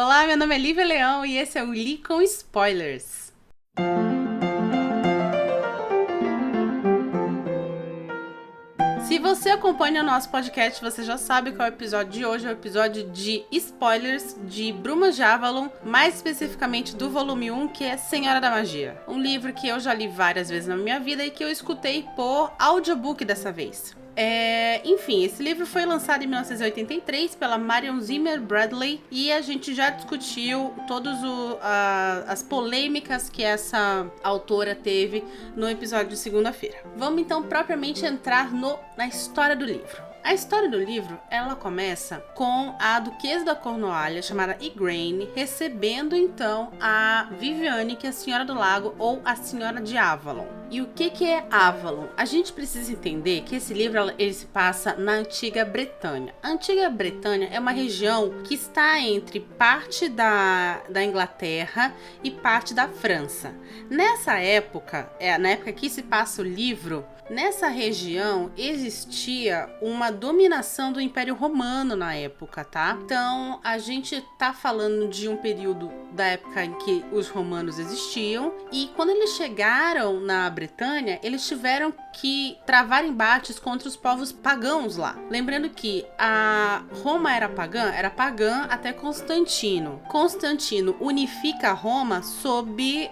Olá, meu nome é Lívia Leão e esse é o Li com Spoilers. Se você acompanha o nosso podcast, você já sabe qual é o episódio de hoje. É o episódio de spoilers de Brumas de Avalon, mais especificamente do volume 1, que é Senhora da Magia. Um livro que eu já li várias vezes na minha vida e que eu escutei por audiobook dessa vez. Enfim, esse livro foi lançado em 1983 pela Marion Zimmer Bradley e a gente já discutiu todas as polêmicas que essa autora teve no episódio de segunda-feira. Vamos então propriamente entrar na história do livro. A história do livro, ela começa com a duquesa da Cornualha, chamada Igraine, recebendo então a Viviane, que é a Senhora do Lago, ou a Senhora de Avalon. E o que é Avalon? A gente precisa entender que esse livro ele se passa na Antiga Bretanha. A Antiga Bretanha é uma região que está entre parte da Inglaterra e parte da França. Nessa época, na época que se passa o livro, nessa região existia uma dominação do Império Romano na época, tá? Então, a gente tá falando de um período da época em que os romanos existiam e quando eles chegaram na Bretanha, eles tiveram que travar embates contra os povos pagãos lá. Lembrando que a Roma era pagã até Constantino. Constantino unifica Roma sob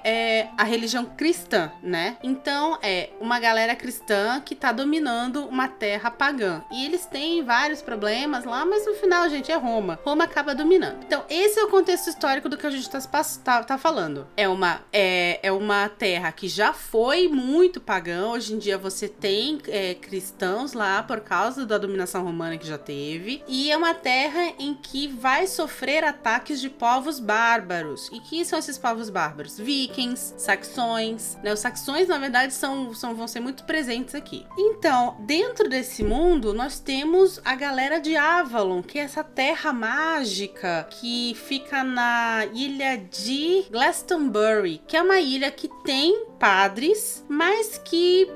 a religião cristã, né? Então, uma galera cristã que tá dominando uma terra pagã. E eles têm vários problemas lá, mas no final, gente, é Roma. Roma acaba dominando. Então, esse é o contexto histórico do que a gente tá falando. É uma terra que já foi muito pagã. Hoje em dia você tem cristãos lá por causa da dominação romana que já teve. E é uma terra em que vai sofrer ataques de povos bárbaros. E quem são esses povos bárbaros? Vikings, saxões, né? Os saxões, na verdade, vão ser muito presentes aqui. Então, dentro desse mundo, nós temos a galera de Avalon, que é essa terra mágica que fica na ilha de Glastonbury, que é uma ilha que tem padres, mas que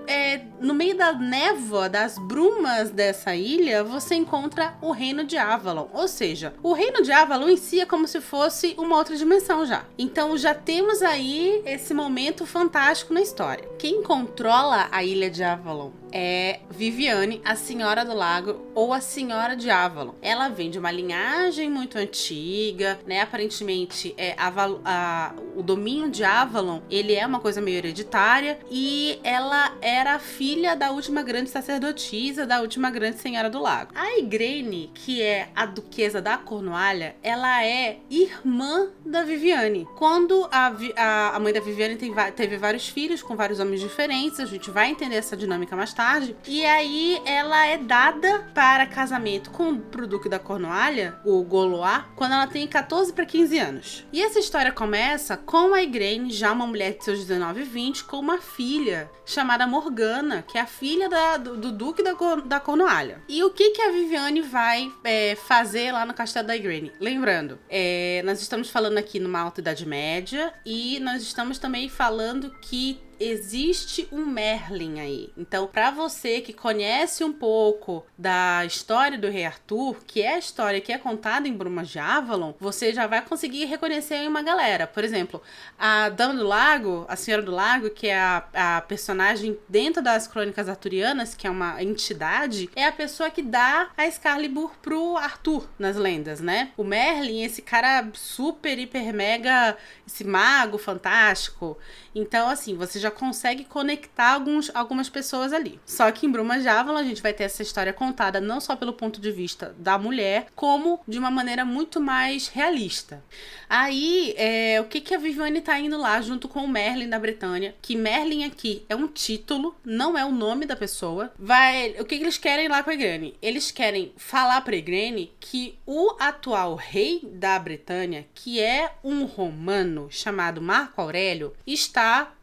no meio da névoa, das brumas dessa ilha, você encontra o reino de Avalon. Ou seja, o reino de Avalon em si é como se fosse uma outra dimensão já. Então já temos aí esse momento fantástico na história. Quem controla a ilha de Avalon é Viviane, a Senhora do Lago ou a Senhora de Avalon. Ela vem de uma linhagem muito antiga, né? Aparentemente, o domínio de Avalon, ele é uma coisa meio hereditária e ela era filha da última grande sacerdotisa, da última grande Senhora do Lago. A Igraine, que é a duquesa da Cornualha, ela é irmã da Viviane. Quando a mãe da Viviane teve vários filhos com vários homens diferentes, a gente vai entender essa dinâmica mais tarde, e aí ela é dada para casamento pro Duque da Cornualha, o Golois, quando ela tem 14 para 15 anos. E essa história começa com a Igraine, já uma mulher de seus 19 e 20, com uma filha chamada Morgana, que é a filha do Duque da Cornualha. E o que a Viviane vai fazer lá no castelo da Igraine? Lembrando, nós estamos falando aqui numa Alta Idade Média e nós estamos também falando que existe um Merlin aí. Então, para você que conhece um pouco da história do Rei Arthur, que é a história que é contada em Brumas de Avalon, você já vai conseguir reconhecer aí uma galera. Por exemplo, a Dama do Lago, a Senhora do Lago, que é a personagem dentro das Crônicas Arturianas, que é uma entidade, é a pessoa que dá a Excalibur pro Arthur nas lendas, né? O Merlin, esse cara super, hiper, mega, esse mago fantástico. Então, assim, você já consegue conectar algumas pessoas ali. Só que em Brumas de Avalon a gente vai ter essa história contada não só pelo ponto de vista da mulher, como de uma maneira muito mais realista. Aí, o que a Viviane tá indo lá junto com o Merlin da Bretanha, que Merlin aqui é um título, não é o nome da pessoa. O que eles querem lá com a Igraine? Eles querem falar pra Igraine que o atual rei da Bretanha, que é um romano chamado Marco Aurélio, está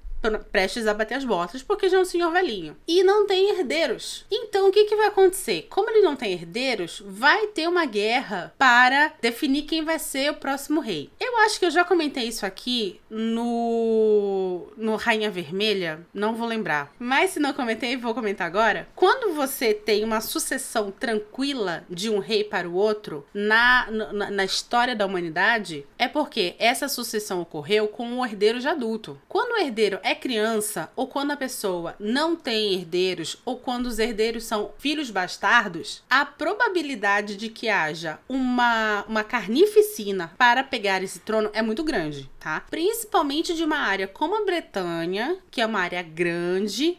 prestes a bater as botas, porque já é um senhor velhinho. E não tem herdeiros. Então, o que vai acontecer? Como ele não tem herdeiros, vai ter uma guerra para definir quem vai ser o próximo rei. Eu Eu acho que eu já comentei isso aqui no Rainha Vermelha, não vou lembrar. Mas se não comentei, vou comentar agora. Quando você tem uma sucessão tranquila de um rei para o outro na história da humanidade, é porque essa sucessão ocorreu com um herdeiro de adulto. Quando o herdeiro é criança, ou quando a pessoa não tem herdeiros, ou quando os herdeiros são filhos bastardos, a probabilidade de que haja uma carnificina para pegar esse trono é muito grande, tá? Principalmente de uma área como a Bretanha, que é uma área grande.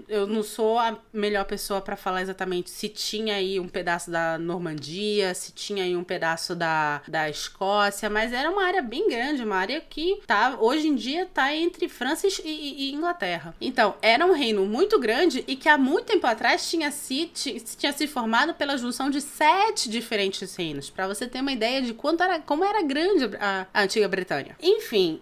Eu não sou a melhor pessoa para falar exatamente se tinha aí um pedaço da Normandia, se tinha aí um pedaço da Escócia, mas era uma área bem grande, uma área que hoje em dia tá entre França e Inglaterra. Então, era um reino muito grande e que há muito tempo atrás tinha se formado pela junção de 7 diferentes reinos, para você ter uma ideia de como era grande a antiga Bretanha. Enfim,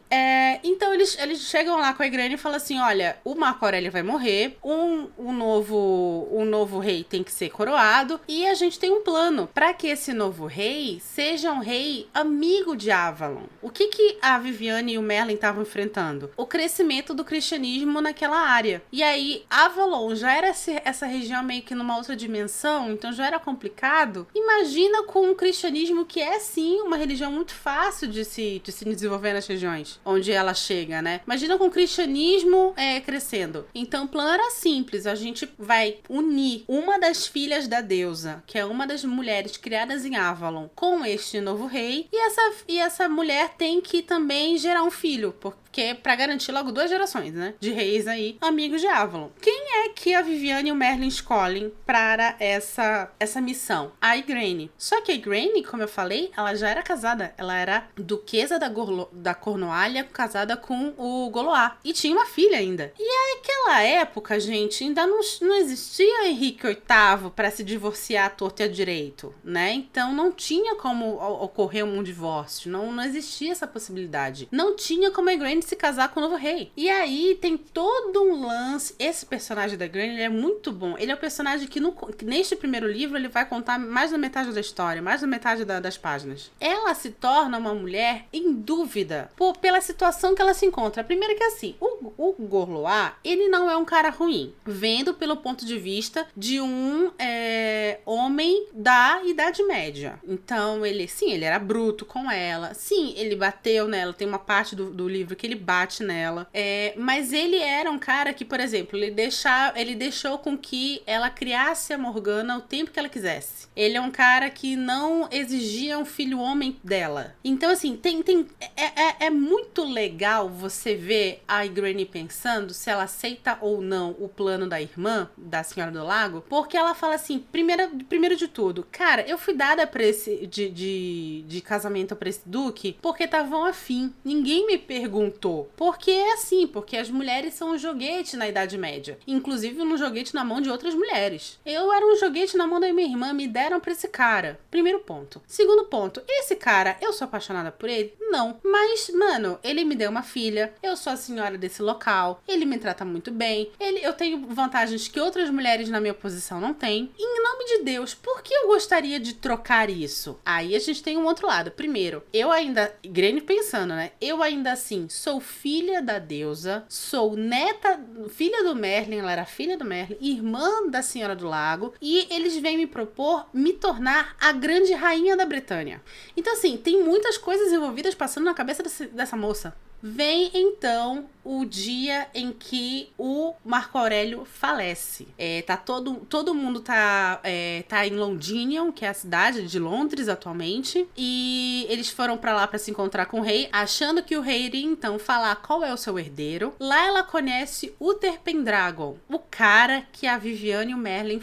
então eles chegam lá com a Igraine e falam assim, olha, o Marco Aurélio vai morrer, um novo rei tem que ser coroado, e a gente tem um plano para que esse novo rei seja um rei amigo de Avalon. O que a Viviane e o Merlin estavam enfrentando? O crescimento do cristianismo naquela área. E aí, Avalon já era essa região meio que numa outra dimensão, então já era complicado. Imagina com um cristianismo que é, sim, uma religião muito fácil de se desenvolver nas regiões onde ela chega, né? Imagina com o cristianismo crescendo. Então, o plano era simples. A gente vai unir uma das filhas da deusa, que é uma das mulheres criadas em Avalon, com este novo rei, e essa mulher tem que também gerar um filho, porque é pra garantir logo 2 gerações, né? De reis aí, amigos de Avalon. Quem é que a Viviane e o Merlin escolhem para essa missão? A Igraine. Só que a Igraine, como eu falei, ela já era casada. Ela era duquesa da Cornualha, casada com o Goloá. E tinha uma filha ainda. E naquela época, gente, ainda não existia Henrique VIII para se divorciar à torta e à direito, né? Então não tinha como ocorrer um divórcio. Não existia essa possibilidade. Não tinha como a Igraine se casar com o novo rei. E aí tem todo um lance. Esse personagem da Igraine, ele é muito bom. Ele é o personagem que neste primeiro livro ele vai contar mais da metade da história, mais da metade das páginas. Ela se torna uma mulher em dúvida pela situação que ela se encontra. Primeiro que assim, o Gorlois, ele não é um cara ruim, vendo pelo ponto de vista de um homem da Idade Média. Então ele era bruto com ela, sim, ele bateu nela, tem uma parte do livro que ele bate nela, mas ele era um cara que, por exemplo, ele deixou com que ela criasse a Morgana o tempo que ela quisesse. Ele é um cara que não exigia um filho homem dela. Então, assim, é muito legal você ver a Igraine pensando se ela aceita ou não o plano da irmã, da Senhora do Lago, porque ela fala assim, primeiro de tudo, cara, eu fui dada pra de casamento pra esse duque porque estavam afim. Ninguém me perguntou. Porque é assim, porque as mulheres são um joguete na Idade Média. Inclusive um joguete na mão de outras mulheres. Eu era um joguete na mão da minha irmã, me deram pra esse cara. Primeiro ponto. Segundo ponto, esse cara, eu sou apaixonada por ele? Não. Mas, mano, ele me deu uma filha, eu sou a senhora desse local, ele me trata muito bem, eu tenho vantagens que outras mulheres na minha posição não têm. Em nome de Deus, por que eu gostaria de trocar isso? Aí a gente tem um outro lado. Primeiro, eu ainda, Igraine pensando, né? Eu ainda assim, sou filha da deusa, sou neta, filha do Merlin, ela era filha do Merlin, irmã da Senhora do Lago, e eles vêm me propor me tornar a grande rainha da Bretanha. Então, assim, tem muitas coisas envolvidas passando na cabeça dessa moça. Vem então o dia em que o Marco Aurélio falece. Todo mundo tá em Londinium, que é a cidade de Londres atualmente, e eles foram pra lá pra se encontrar com o rei, achando que o rei iria então falar qual é o seu herdeiro. Lá ela conhece Uther Pendragon, o cara que a Viviane e o Merlin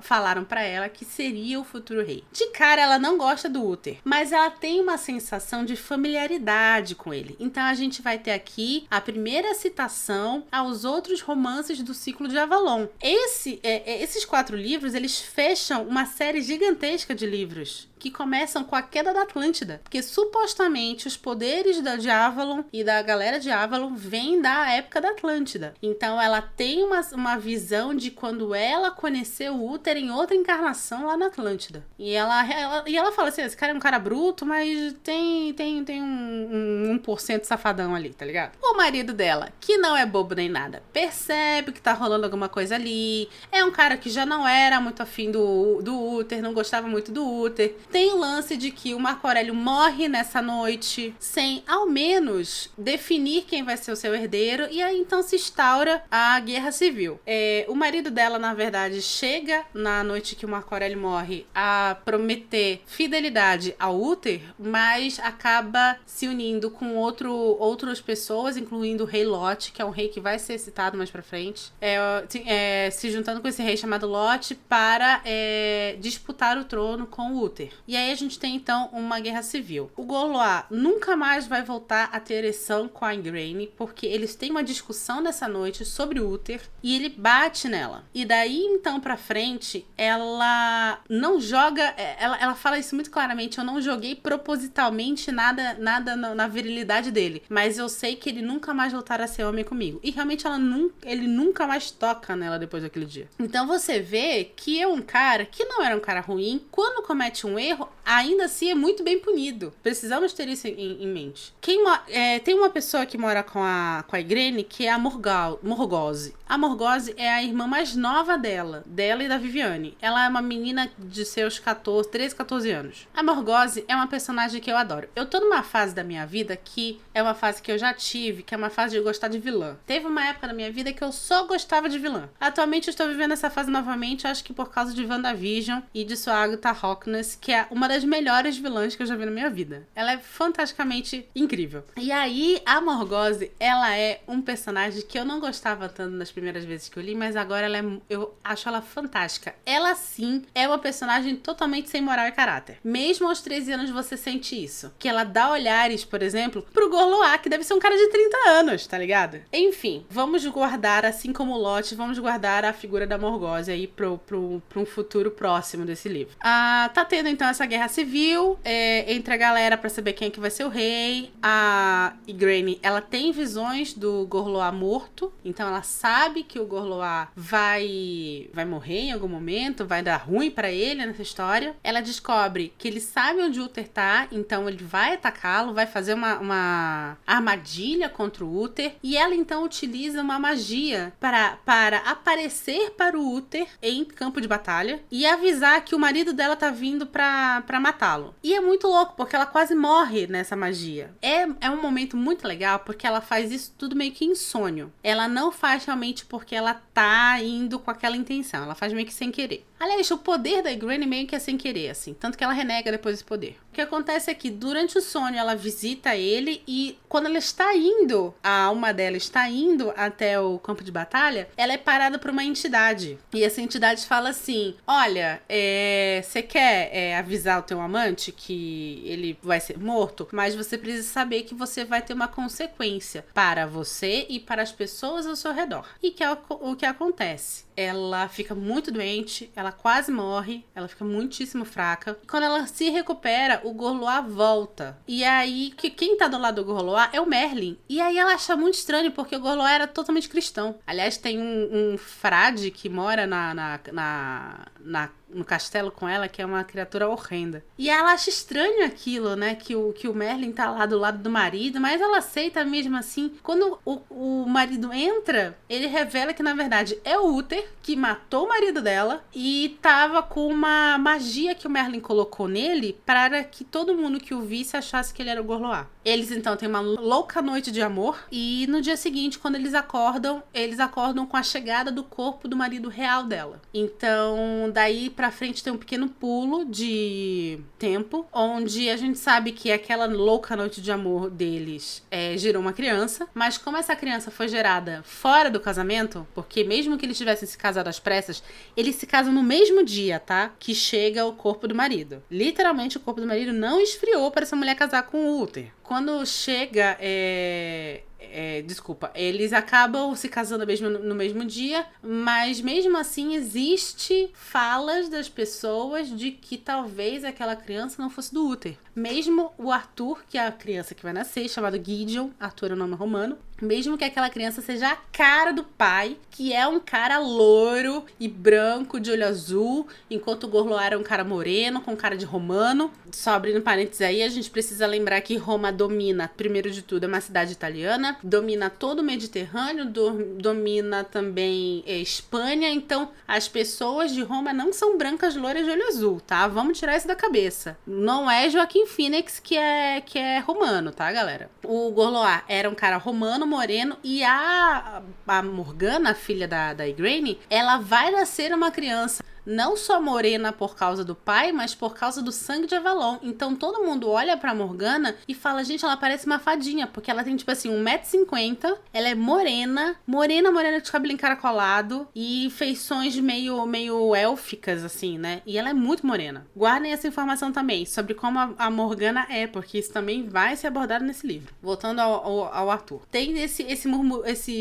falaram pra ela que seria o futuro rei. De cara ela não gosta do Uther, mas ela tem uma sensação de familiaridade com ele. Então a gente vai ter aqui a primeira citação aos outros romances do ciclo de Avalon. Esses 4 livros, eles fecham uma série gigantesca de livros que começam com a queda da Atlântida. Porque supostamente os poderes de Avalon e da galera de Avalon vêm da época da Atlântida. Então ela tem uma visão de quando ela conheceu o Uther em outra encarnação lá na Atlântida. E ela fala assim, esse cara é um cara bruto, mas tem um 1% safadão ali, tá ligado? O marido dela, que não é bobo nem nada, percebe que tá rolando alguma coisa ali, é um cara que já não era muito afim do Uther, não gostava muito do Uther. Tem o lance de que o Marco Aurélio morre nessa noite, sem ao menos definir quem vai ser o seu herdeiro, e aí então se instaura a guerra civil. O marido dela, na verdade, chega na noite que o Marco Aurélio morre a prometer fidelidade ao Uther, mas acaba se unindo com outras pessoas, incluindo o rei Lot, que é um rei que vai ser citado mais pra frente, se juntando com esse rei chamado Lot para disputar o trono com o Uther. E aí a gente tem então uma guerra civil. O Gorlois nunca mais vai voltar a ter ereção com a Igraine, porque eles têm uma discussão nessa noite sobre o Uther e ele bate nela. E daí então pra frente, ela não joga, ela fala isso muito claramente, eu não joguei propositalmente nada na virilidade dele, mas eu sei que ele nunca mais voltará a ser homem comigo. E realmente ele nunca mais toca nela depois daquele dia. Então você vê que é um cara que não era um cara ruim, quando comete um erro, ainda assim é muito bem punido. Precisamos ter isso em mente. Tem uma pessoa que mora com a Igraine, que é a Morgause. A Morgause é a irmã mais nova dela e da Viviane. Ela é uma menina de seus 13, 14 anos. A Morgause é uma personagem que eu adoro. Eu tô numa fase da minha vida que é uma fase que eu já tive, que é uma fase de gostar de vilã. Teve uma época da minha vida que eu só gostava de vilã. Atualmente eu estou vivendo essa fase novamente, acho que por causa de WandaVision e de sua Agatha Harkness, que é uma das melhores vilãs que eu já vi na minha vida. Ela é fantasticamente incrível. E aí, a Morgause, ela é um personagem que eu não gostava tanto nas primeiras vezes que eu li, mas agora eu acho ela fantástica. Ela, sim, é uma personagem totalmente sem moral e caráter. Mesmo aos 13 anos você sente isso. Que ela dá olhares, por exemplo, pro Gorlois, que deve ser um cara de 30 anos, tá ligado? Enfim, vamos guardar, assim como o Lot, vamos guardar a figura da Morgause aí pro um futuro próximo desse livro. Tá tendo então essa guerra civil entre a galera pra saber quem é que vai ser o rei. A Igraine, ela tem visões do Gorlois morto, então ela sabe que o Gorlois vai morrer em algum momento, vai dar ruim pra ele nessa história. Ela descobre que ele sabe onde o Uther tá, então ele vai atacá-lo, vai fazer uma armadilha contra o Uther, e ela então utiliza uma magia para aparecer para o Uther em campo de batalha e avisar que o marido dela tá vindo pra matá-lo. E é muito louco, porque ela quase morre nessa magia. É um momento muito legal, porque ela faz isso tudo meio que em sonho. Ela não faz realmente porque ela tá indo com aquela intenção, ela faz meio que sem querer. Aliás, o poder da Igraine meio que é sem querer, assim, tanto que ela renega depois esse poder. O que acontece é que durante o sonho ela visita ele e quando ela está indo, a alma dela está indo até o campo de batalha, ela é parada por uma entidade. E essa entidade fala assim, olha, você quer avisar o teu amante que ele vai ser morto, mas você precisa saber que você vai ter uma consequência para você e para as pessoas ao seu redor. E que é o que acontece. Ela fica muito doente, ela quase morre, ela fica muitíssimo fraca. E quando ela se recupera, o Gorlois volta. E aí, quem tá do lado do Gorlois é o Merlin. E aí ela acha muito estranho, porque o Gorlois era totalmente cristão. Aliás, tem um frade que mora no castelo com ela, que é uma criatura horrenda. E ela acha estranho aquilo, né? Que o Merlin tá lá do lado do marido, mas ela aceita mesmo assim. Quando o marido entra, ele revela que, na verdade, é o Uther que matou o marido dela e tava com uma magia que o Merlin colocou nele para que todo mundo que o visse achasse que ele era o Gorlois. Eles, então, têm uma louca noite de amor e no dia seguinte, quando eles acordam com a chegada do corpo do marido real dela. Então, daí pra frente tem um pequeno pulo de tempo, onde a gente sabe que aquela louca noite de amor deles gerou uma criança, mas como essa criança foi gerada fora do casamento, porque mesmo que eles tivessem se casado às pressas, eles se casam no mesmo dia, tá? Que chega o corpo do marido. Literalmente, o corpo do marido não esfriou para essa mulher casar com o Uther. Quando chega Desculpa, eles acabam se casando no mesmo dia, mas mesmo assim existe falas das pessoas de que talvez aquela criança não fosse do útero. Mesmo o Arthur, que é a criança que vai nascer, chamado Gideon, Arthur é o nome romano, mesmo que aquela criança seja a cara do pai, que é um cara loiro e branco, de olho azul, enquanto o Gorloar era um cara moreno, com cara de romano. Só abrindo parênteses aí, a gente precisa lembrar que Roma domina, primeiro de tudo, é uma cidade italiana, domina todo o Mediterrâneo, domina também Espanha, então as pessoas de Roma não são brancas, loiras de olho azul, tá? Vamos tirar isso da cabeça. Não é Joaquim Phoenix que é romano, tá, galera? O Gorloar era um cara romano, moreno, e a Morgana, a filha da Igraine, ela vai nascer uma criança não só morena por causa do pai, mas por causa do sangue de Avalon. Então todo mundo olha pra Morgana e fala, gente, ela parece uma fadinha, porque ela tem, tipo assim, 1,50 m, ela é morena, de cabelo encaracolado e feições meio élficas, assim, né? E ela é muito morena. Guardem essa informação também, sobre como a Morgana é, porque isso também vai ser abordado nesse livro. Voltando ao Arthur. Tem esse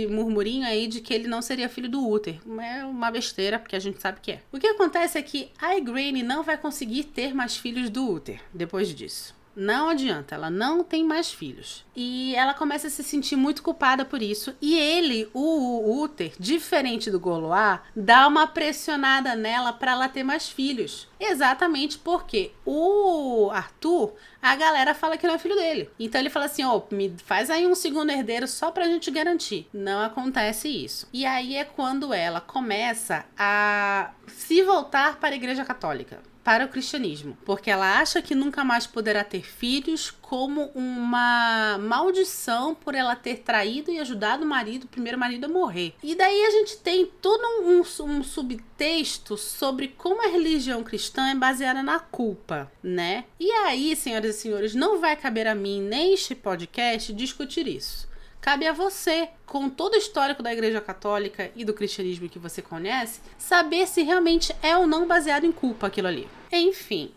murmurinho aí de que ele não seria filho do Uther. É uma besteira, porque a gente sabe que é. O que acontece é que a Igraine não vai conseguir ter mais filhos do Uther depois disso. Não adianta, ela não tem mais filhos. E ela começa a se sentir muito culpada por isso. E ele, o Uther, diferente do Gorloar, dá uma pressionada nela para ela ter mais filhos. Exatamente porque o Arthur, a galera fala que não é filho dele. Então ele fala assim, me faz aí um segundo herdeiro só pra gente garantir. Não acontece isso. E aí é quando ela começa a se voltar para a Igreja Católica, para o cristianismo, porque ela acha que nunca mais poderá ter filhos, como uma maldição por ela ter traído e ajudado o primeiro marido a morrer. E daí a gente tem todo um subtexto sobre como a religião cristã é baseada na culpa, né? E aí, senhoras e senhores, não vai caber a mim neste podcast discutir isso. Cabe a você, com todo o histórico da Igreja Católica e do cristianismo que você conhece, saber se realmente é ou não baseado em culpa aquilo ali. Enfim,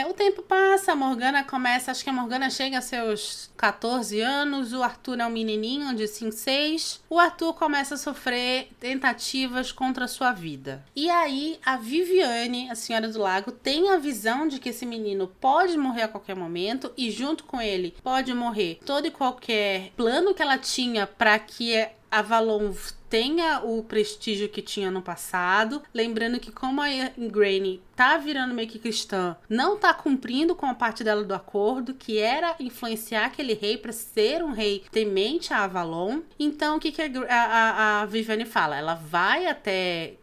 o tempo passa, a Morgana começa, acho que a Morgana chega a seus 14 anos, o Arthur é um menininho de 5, 6. O Arthur começa a sofrer tentativas contra a sua vida. E aí, a Viviane, a Senhora do Lago, tem a visão de que esse menino pode morrer a qualquer momento e junto com ele pode morrer todo e qualquer plano que ela tinha para que Avalon tenha o prestígio que tinha no passado. Lembrando que como a Igraine tá virando meio que cristã, não tá cumprindo com a parte dela do acordo, que era influenciar aquele rei para ser um rei temente a Avalon. Então o que a Viviane fala? Ela vai até...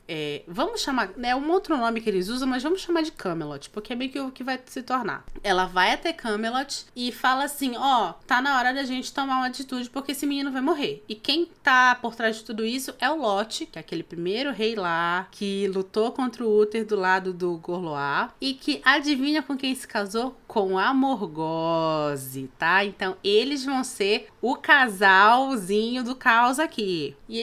vamos chamar... É um outro nome que eles usam, mas vamos chamar de Camelot, porque é meio que o que vai se tornar. Ela vai até Camelot e fala assim, tá na hora da gente tomar uma atitude, porque esse menino vai morrer. E quem tá por trás de tudo isso é o Lot, que é aquele primeiro rei lá, que lutou contra o Uther do lado do Gorloar, e que adivinha com quem se casou? Com a Morgause, tá? Então eles vão ser o casalzinho do caos aqui. E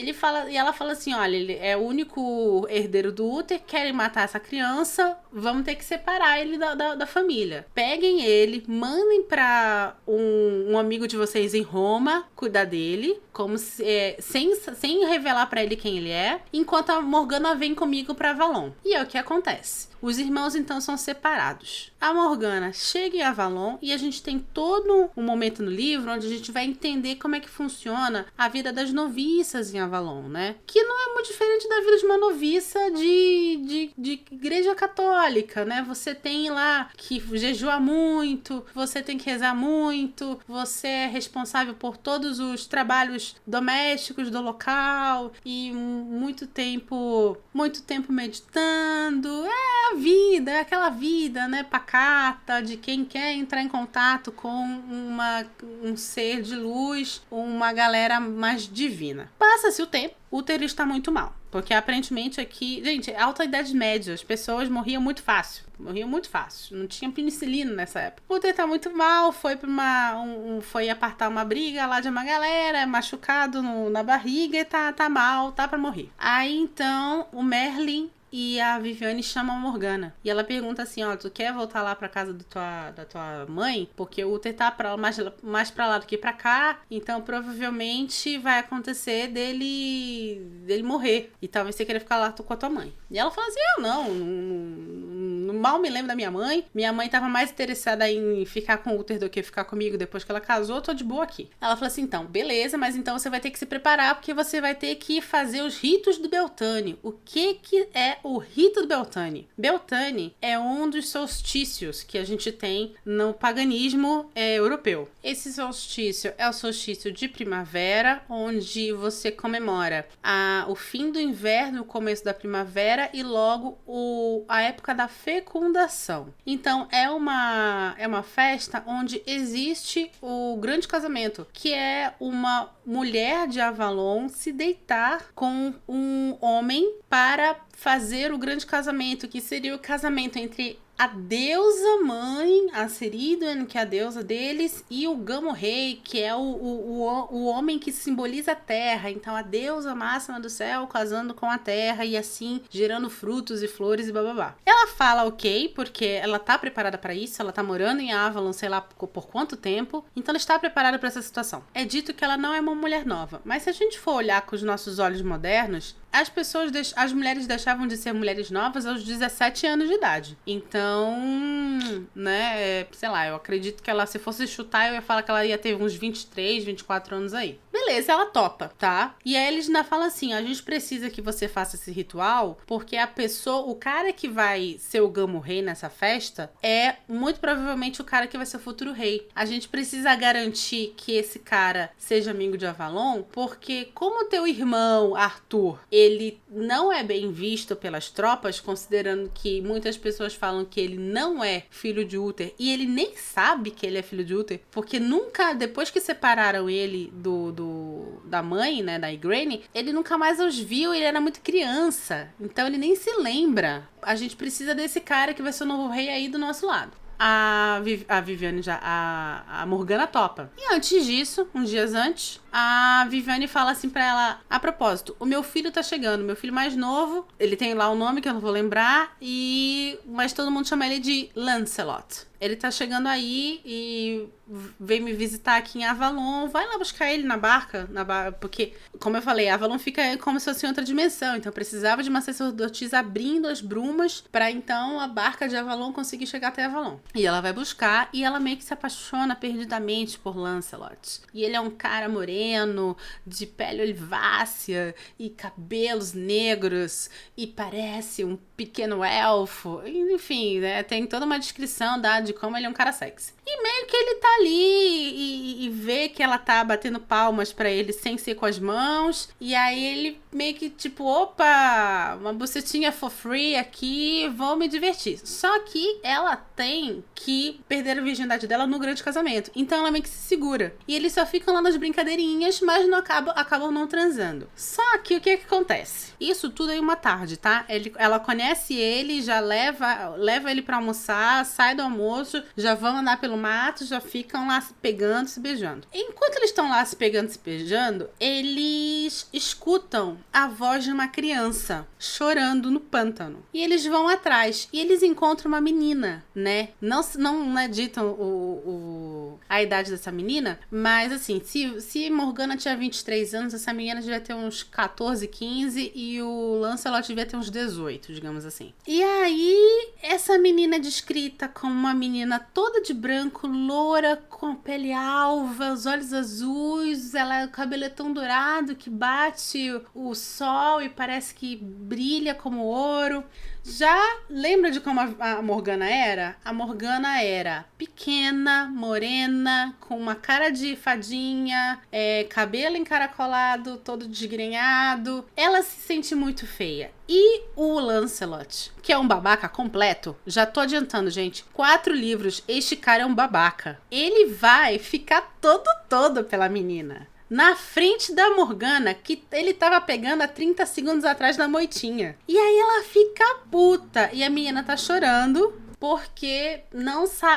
ela fala assim, olha, ele é o único herdeiro do Uther, querem matar essa criança, vamos ter que separar ele da família. Peguem ele, mandem pra um amigo de vocês em Roma cuidar dele, como sem revelar pra ele quem ele é, enquanto a Morgana vem comigo pra Avalon. E é o que acontece. Os irmãos então são separados. A Morgana chega em Avalon e a gente tem todo um momento no livro onde a gente vai entender como é que funciona a vida das noviças em Avalon, né? Que não é muito diferente da vida de uma noviça de igreja católica, né? Você tem lá que jejua muito, você tem que rezar muito, você é responsável por todos os trabalhos domésticos do local e muito tempo meditando. É a vida, é aquela vida, né, pacata, de quem quer entrar em contato com um ser de luz, uma galera mais divina. Passa-se o tempo, o Uther está muito mal, porque aparentemente aqui, gente, alta idade média, as pessoas morriam muito fácil, não tinha penicilina nessa época. O Uther tá muito mal, foi pra foi apartar uma briga lá de uma galera, machucado na barriga e tá mal, tá pra morrer. Aí então o Merlin e a Viviane chama a Morgana. E ela pergunta assim, ó, tu quer voltar lá pra casa da tua mãe? Porque o Uther tá mais pra lá do que pra cá, então provavelmente vai acontecer dele morrer. E talvez você queira ficar lá com a tua mãe. E ela fala assim, eu não mal me lembro da minha mãe. Minha mãe tava mais interessada em ficar com o Uther do que ficar comigo depois que ela casou, tô de boa aqui. Ela fala assim, então, beleza, mas então você vai ter que se preparar porque você vai ter que fazer os ritos do Beltane. O que é o rito do Beltane? Beltane é um dos solstícios que a gente tem no paganismo europeu. Esse solstício é o solstício de primavera, onde você comemora o fim do inverno, o começo da primavera e logo a época da fecundação. Então é uma festa onde existe o grande casamento, que é uma mulher de Avalon se deitar com um homem para fazer o grande casamento, que seria o casamento entre a deusa mãe, a Ceridian, que é a deusa deles, e o Gamorrei, que é o homem que simboliza a terra. Então a deusa máxima do céu casando com a terra e assim gerando frutos e flores e bababá. Ela fala ok, porque ela tá preparada para isso, ela tá morando em Avalon, sei lá por quanto tempo, então ela está preparada para essa situação. É dito que ela não é uma mulher nova, mas se a gente for olhar com os nossos olhos modernos, as mulheres deixavam de ser mulheres novas aos 17 anos de idade. Então, né, sei lá, eu acredito que ela, se fosse chutar, eu ia falar que ela ia ter uns 23, 24 anos aí. Beleza, ela topa, tá? E aí eles ainda falam assim, a gente precisa que você faça esse ritual, porque o cara que vai ser o Gamorrei nessa festa é muito provavelmente o cara que vai ser o futuro rei. A gente precisa garantir que esse cara seja amigo de Avalon, porque como teu irmão, Arthur, ele não é bem visto pelas tropas, considerando que muitas pessoas falam que ele não é filho de Uther, e ele nem sabe que ele é filho de Uther, porque nunca, depois que separaram ele da mãe, né, da Igraine, ele nunca mais os viu, ele era muito criança, então ele nem se lembra. A gente precisa desse cara que vai ser o novo rei aí do nosso lado. A Viviane a Morgana topa. E antes disso, uns dias antes, a Viviane fala assim pra ela, a propósito, o meu filho tá chegando, meu filho mais novo, ele tem lá o nome que eu não vou lembrar, mas todo mundo chama ele de Lancelot. Ele tá chegando aí e vem me visitar aqui em Avalon. Vai lá buscar ele na barca, porque, como eu falei, Avalon fica como se fosse em outra dimensão. Então precisava de uma sacerdotisa abrindo as brumas pra então a barca de Avalon conseguir chegar até Avalon. E ela vai buscar e ela meio que se apaixona perdidamente por Lancelot. E ele é um cara moreno, de pele olivácea e cabelos negros e parece um pequeno elfo. Enfim, né, tem toda uma descrição de como ele é um cara sexy. E meio que ele tá ali e vê que ela tá batendo palmas pra ele sem ser com as mãos. E aí ele meio que tipo, opa, uma bucetinha for free aqui, vou me divertir. Só que ela tem que perder a virgindade dela no grande casamento. Então ela meio que se segura. E eles só ficam lá nas brincadeirinhas, mas não acabam não transando. Só que o que acontece? Isso tudo em uma tarde, tá? Ela conhece ele, já leva ele pra almoçar, sai do almoço, já vão andar pelo mato, já ficam lá se pegando, se beijando. Enquanto eles estão lá se pegando, se beijando, eles escutam a voz de uma criança chorando no pântano. E eles vão atrás e eles encontram uma menina, né? Não é dito a idade dessa menina, mas assim, se Morgana tinha 23 anos, essa menina devia ter uns 14, 15 e o Lancelot devia ter uns 18, digamos assim. E aí, essa menina é descrita como uma menina toda de branco, loura, com a pele alva, os olhos azuis, o cabelo é tão dourado que bate o sol e parece que brilha como ouro. Já lembra de como a Morgana era? A Morgana era pequena, morena, com uma cara de fadinha, cabelo encaracolado, todo desgrenhado. Ela se sente muito feia. E o Lancelot, que é um babaca completo, já tô adiantando, gente, 4 livros, este cara é um babaca. Ele vai ficar todo pela menina. Na frente da Morgana, que ele tava pegando há 30 segundos atrás na moitinha. E aí ela fica puta. E a menina tá chorando. porque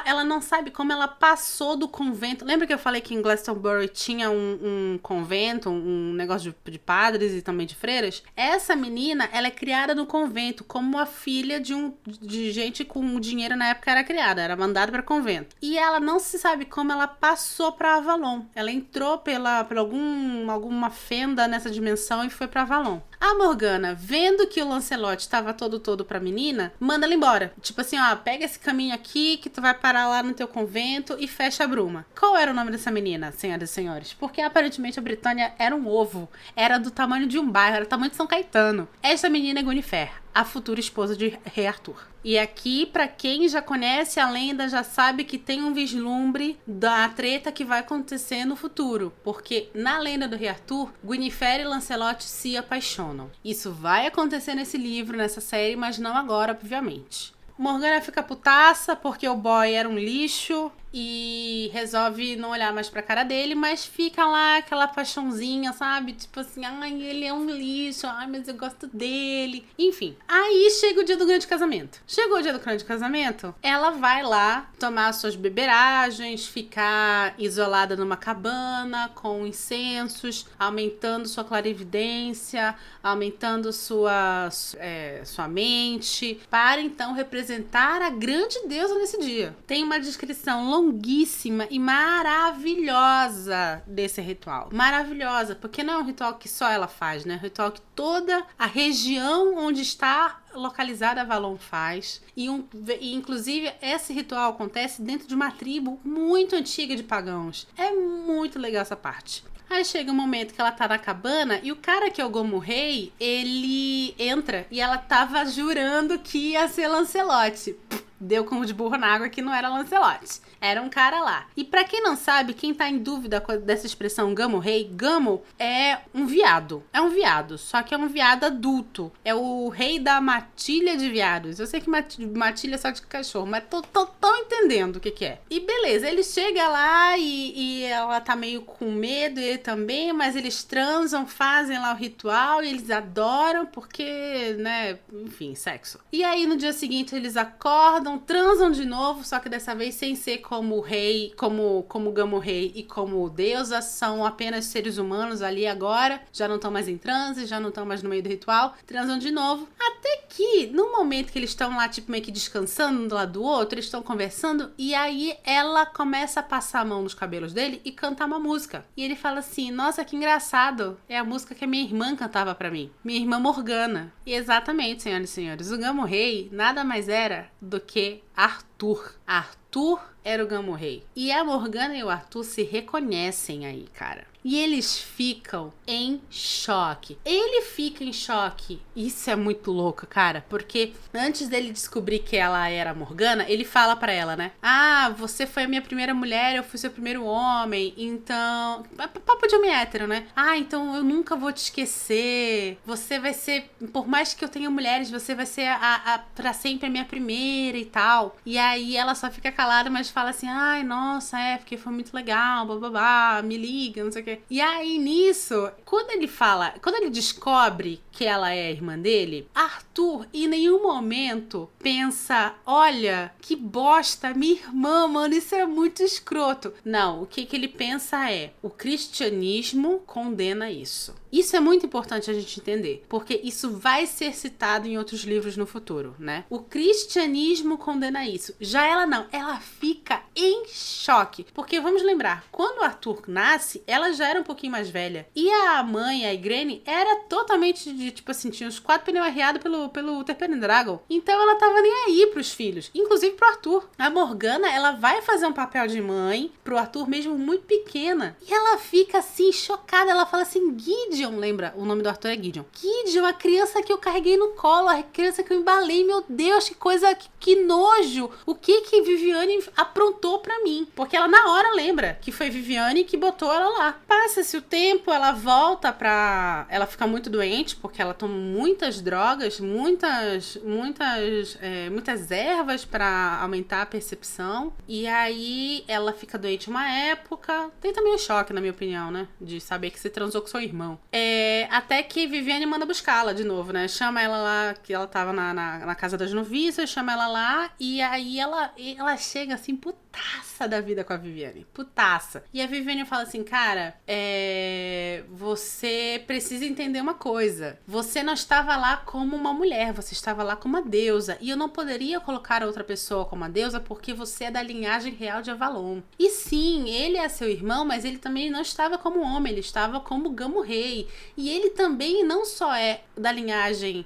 ela não sabe como ela passou do convento. Lembra que eu falei que em Glastonbury tinha um convento, um negócio de padres e também de freiras? Essa menina, ela é criada no convento como a filha de gente com dinheiro na época era criada, era mandada para convento. E ela não se sabe como ela passou para Avalon. Ela entrou pela alguma fenda nessa dimensão e foi para Avalon. A Morgana, vendo que o Lancelot estava todo pra menina, manda ela embora. Tipo assim, ó, pega esse caminho aqui que tu vai parar lá no teu convento e fecha a bruma. Qual era o nome dessa menina, senhoras e senhores? Porque aparentemente a Britânia era um ovo. Era do tamanho de um bairro, era do tamanho de São Caetano. Essa menina é Guinevere, a futura esposa de Rei Arthur. E aqui, pra quem já conhece a lenda, já sabe que tem um vislumbre da treta que vai acontecer no futuro. Porque na lenda do Rei Arthur, Guinevere e Lancelot se apaixonam. Isso vai acontecer nesse livro, nessa série, mas não agora, obviamente. Morgana fica putaça porque o boy era um lixo e resolve não olhar mais pra cara dele, mas fica lá aquela paixãozinha, sabe? Tipo assim, ai, ele é um lixo, ai, mas eu gosto dele. Enfim, aí chega o dia do grande casamento. Chegou o dia do grande casamento, ela vai lá tomar suas beberagens, ficar isolada numa cabana com incensos, aumentando sua clarividência, aumentando sua mente, para então representar a grande deusa nesse dia. Tem uma descrição longuíssima e maravilhosa desse ritual. Maravilhosa, porque não é um ritual que só ela faz, né? É um ritual que toda a região onde está localizada Avalon faz. E inclusive esse ritual acontece dentro de uma tribo muito antiga de pagãos. É muito legal essa parte. Aí chega um momento que ela tá na cabana e o cara que é o Gomo Rei, ele entra e ela tava jurando que ia ser Lancelot. Deu como de burro na água que não era Lancelot. Era um cara lá. E pra quem não sabe, quem tá em dúvida dessa expressão Gamo Rei, Gamo é um viado. É um viado, só que é um viado adulto. É o rei da matilha de viados. Eu sei que matilha é só de cachorro, mas tô entendendo o que é. E beleza, ele chega lá e ela tá meio com medo, ele também, mas eles transam, fazem lá o ritual e eles adoram porque, né, enfim, sexo. E aí no dia seguinte eles acordam, transam de novo, só que dessa vez sem ser como rei, como Gamo Rei e como deusa, são apenas seres humanos ali agora, já não estão mais em transe, já não estão mais no meio do ritual, transam de novo, até que no momento que eles estão lá, tipo, meio que descansando um do lado do outro, eles estão conversando, e aí ela começa a passar a mão nos cabelos dele e cantar uma música, e ele fala assim, nossa, que engraçado, é a música que a minha irmã cantava pra mim, minha irmã Morgana. E exatamente, senhoras e senhores, o Gamo Rei nada mais era do que Arthur. Arthur era o Gamo Rei. E a Morgana e o Arthur se reconhecem aí, cara. E eles ficam em choque. Ele fica em choque. Isso é muito louco, cara. Porque antes dele descobrir que ela era a Morgana, ele fala pra ela, né? Ah, você foi a minha primeira mulher, eu fui seu primeiro homem. Então... Papo de homem hétero, né? Ah, então eu nunca vou te esquecer. Você vai ser... Por mais que eu tenha mulheres, você vai ser pra sempre a minha primeira e tal. E aí ela só fica calada, mas fala assim, ai, nossa, porque foi muito legal, bababá, me liga, não sei o quê. E aí, nisso, quando ele descobre que ela é a irmã dele, Arthur em nenhum momento pensa, olha, que bosta, minha irmã, mano, isso é muito escroto. Não, o que ele pensa é, o cristianismo condena isso. Isso é muito importante a gente entender, porque isso vai ser citado em outros livros no futuro, né? O cristianismo condena isso. Já ela não, ela fica em choque. Porque vamos lembrar, quando o Arthur nasce, ela já era um pouquinho mais velha. E a mãe, a Igraine, era totalmente de, tipo assim, tinha uns 4 pneus arriados pelo Uther Pendragon. Então ela tava nem aí pros filhos, inclusive pro Arthur. A Morgana, ela vai fazer um papel de mãe pro Arthur mesmo muito pequena. E ela fica assim, chocada. Ela fala assim, Gideon, lembra? O nome do Arthur é Gideon. Gideon, a criança que eu carreguei no colo, a criança que eu embalei, meu Deus, que coisa, que nojo. O que Viviane aprontou pra mim? Porque ela na hora lembra que foi Viviane que botou ela lá. Passa-se o tempo, ela volta pra... Ela fica muito doente, porque ela toma muitas drogas, muitas ervas pra aumentar a percepção. E aí ela fica doente uma época. Tem também o choque, na minha opinião, né? De saber que você transou com seu irmão. Até que Viviane manda buscá-la de novo, né? Chama ela lá, que ela tava na casa das noviças, chama ela lá, e aí ela chega assim, putaça da vida com a Viviane. Putaça. E a Viviane fala assim, cara, você precisa entender uma coisa. Você não estava lá como uma mulher, você estava lá como uma deusa. E eu não poderia colocar outra pessoa como uma deusa porque você é da linhagem real de Avalon. E sim, ele é seu irmão, mas ele também não estava como homem, ele estava como Gamo Rei. E ele também não só é da linhagem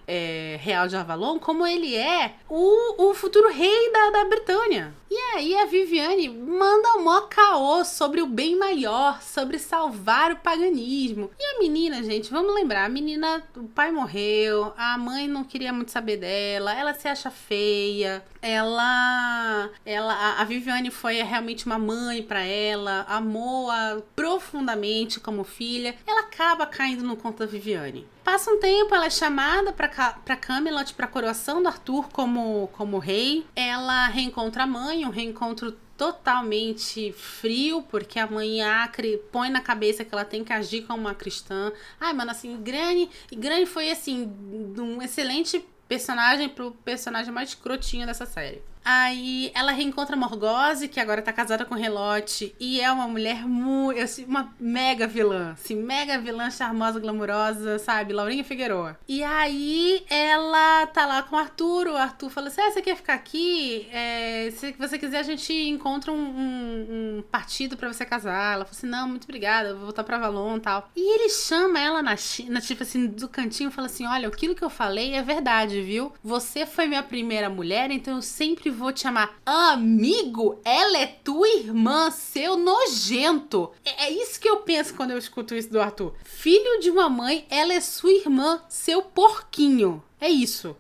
real de Avalon, como ele é o futuro rei da Britânia. E aí a Viviane manda um mó caô sobre o bem maior, sobre salvar o paganismo. E a menina, gente, vamos lembrar, a menina, o pai morreu, a mãe não queria muito saber dela, ela se acha feia, a Viviane foi realmente uma mãe pra ela, amou-a profundamente como filha. Ela acaba caindo no conto da Viviane. Passa um tempo, ela é chamada pra Camelot, pra coroação do Arthur como rei. Ela reencontra a mãe, um reencontro totalmente frio, porque a mãe Acre põe na cabeça que ela tem que agir como uma cristã. Ai, mano, assim, Granny foi, assim, um excelente personagem pro personagem mais escrotinho dessa série. Aí ela reencontra Morgause, que agora tá casada com Relote, e é uma mulher uma mega vilã, assim, mega vilã, charmosa, glamurosa, sabe? Laurinha Figueroa. E aí ela tá lá com o Arthur fala assim, você quer ficar aqui? Se você quiser, a gente encontra um partido pra você casar. Ela fala assim, não, muito obrigada, eu vou voltar pra Avalon e tal. E ele chama ela tipo assim, do cantinho e fala assim, olha, aquilo que eu falei é verdade, viu? Você foi minha primeira mulher, então eu sempre vou te chamar amigo. Ela é tua irmã, seu nojento. É isso que eu penso quando eu escuto isso do Arthur. Filho de uma mãe, ela é sua irmã, seu porquinho. É isso.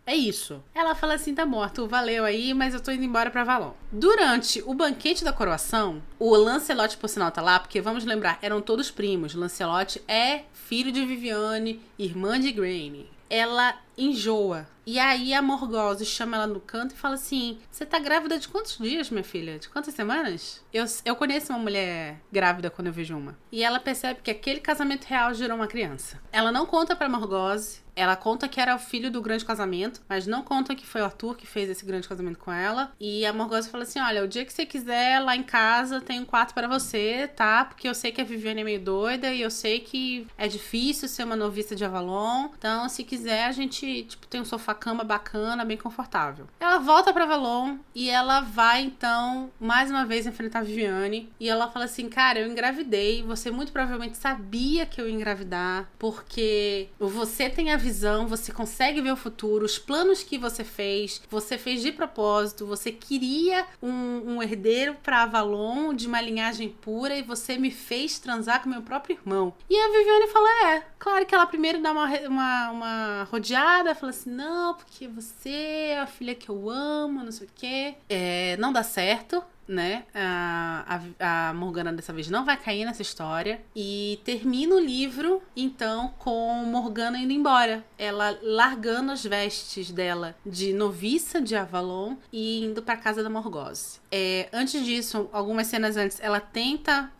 Ela fala assim, tá bom, Arthur, valeu aí, mas eu tô indo embora pra Avalon. Durante o banquete da coroação, o Lancelot, por sinal, tá lá, porque vamos lembrar, eram todos primos. Lancelot é filho de Viviane, irmã de Granny. Ela enjoa. E aí a Morgause chama ela no canto e fala assim, você tá grávida de quantos dias, minha filha? De quantas semanas? Eu conheço uma mulher grávida quando eu vejo uma. E ela percebe que aquele casamento real gerou uma criança. Ela não conta pra Morgause. Ela conta que era o filho do grande casamento, mas não conta que foi o Arthur que fez esse grande casamento com ela. E a Morgause fala assim, olha, o dia que você quiser, lá em casa, tem um quarto para você, tá? Porque eu sei que a Viviane é meio doida e eu sei que é difícil ser uma noviça de Avalon. Então, se quiser, a gente, tem um sofá-cama bacana, bem confortável. Ela volta pra Avalon e ela vai, então, mais uma vez enfrentar a Viviane. E ela fala assim, cara, eu engravidei. Você muito provavelmente sabia que eu ia engravidar, porque você tem a visão, você consegue ver o futuro, os planos que você fez de propósito, você queria um herdeiro pra Avalon de uma linhagem pura e você me fez transar com meu próprio irmão. E a Viviane fala, claro que ela primeiro dá uma rodeada, fala assim, não, porque você é a filha que eu amo, não sei o quê. Não dá certo, né? A Morgana dessa vez não vai cair nessa história e termina o livro então com Morgana indo embora, ela largando as vestes dela de noviça de Avalon e indo pra casa da Morgause. Antes disso, algumas cenas antes, ela pensa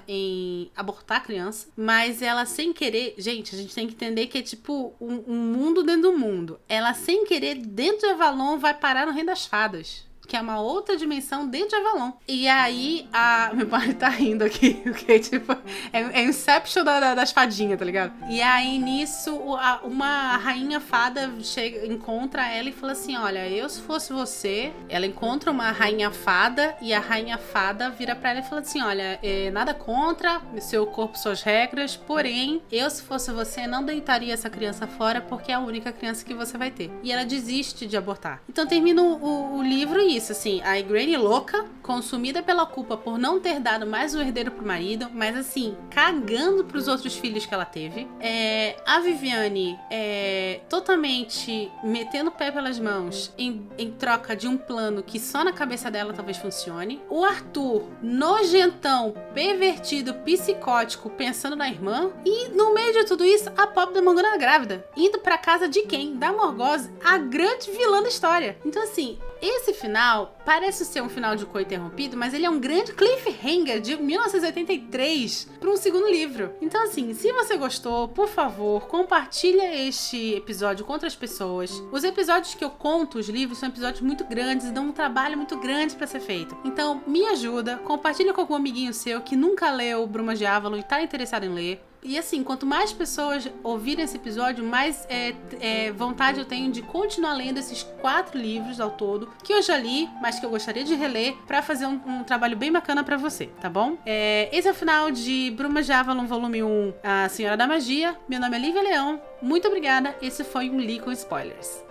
em abortar a criança, mas ela sem querer, gente, a gente tem que entender que é tipo um mundo dentro do mundo. Ela sem querer dentro de Avalon vai parar no Reino das Fadas, que é uma outra dimensão dentro de Avalon. E aí, meu pai tá rindo aqui, porque, tipo, é Inception das fadinhas, tá ligado? E aí, nisso, uma rainha fada encontra ela e fala assim, olha, eu se fosse você, ela encontra uma rainha fada, e a rainha fada vira pra ela e fala assim, olha, nada contra, seu corpo, suas regras, porém, eu se fosse você, não deitaria essa criança fora, porque é a única criança que você vai ter. E ela desiste de abortar. Então, termina o livro e isso, assim, a Granny louca, consumida pela culpa por não ter dado mais um herdeiro pro marido, mas assim, cagando pros outros filhos que ela teve. A Viviane totalmente metendo o pé pelas mãos em troca de um plano que só na cabeça dela talvez funcione. O Arthur, nojentão, pervertido, psicótico, pensando na irmã. E no meio de tudo isso, a pobre da Morgana grávida, indo pra casa de quem? Da Morgause, a grande vilã da história. Então assim, esse final parece ser um final de coito interrompido, mas ele é um grande cliffhanger de 1983 para um segundo livro. Então, assim, se você gostou, por favor, compartilha este episódio com outras pessoas. Os episódios que eu conto os livros são episódios muito grandes e dão um trabalho muito grande para ser feito. Então, me ajuda, compartilha com algum amiguinho seu que nunca leu Brumas de Avalon e tá interessado em ler. E assim, quanto mais pessoas ouvirem esse episódio, mais vontade eu tenho de continuar lendo esses 4 livros ao todo, que eu já li, mas que eu gostaria de reler, pra fazer um trabalho bem bacana pra você, tá bom? Esse é o final de Brumas de Avalon, volume 1, A Senhora da Magia. Meu nome é Lívia Leão, muito obrigada, esse foi um Li com Spoilers.